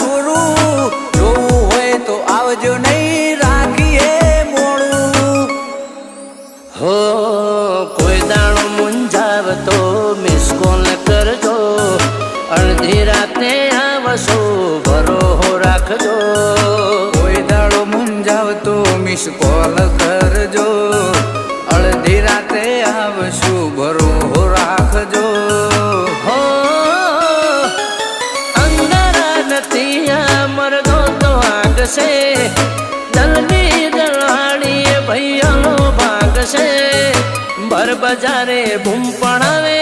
છોરું જોવું હોય તો આવજો નહીં રાખીએ મોડું હો કોઈ દાણો મૂંઝાવ તો મિસ કોલ કરજો અડધી રાતે આવશો ભરોહો રાખજો કોઈ દાડો મૂંઝાવ તો મિસ કોલ કરજો અડધી રાતે આવશું ભરોહો રાખજો હો અંધારા નથી મરદો તો આગશે દલની દલાડીએ ભૈયાનો ભાગ છે ભર બજારે બૂમ પડાવે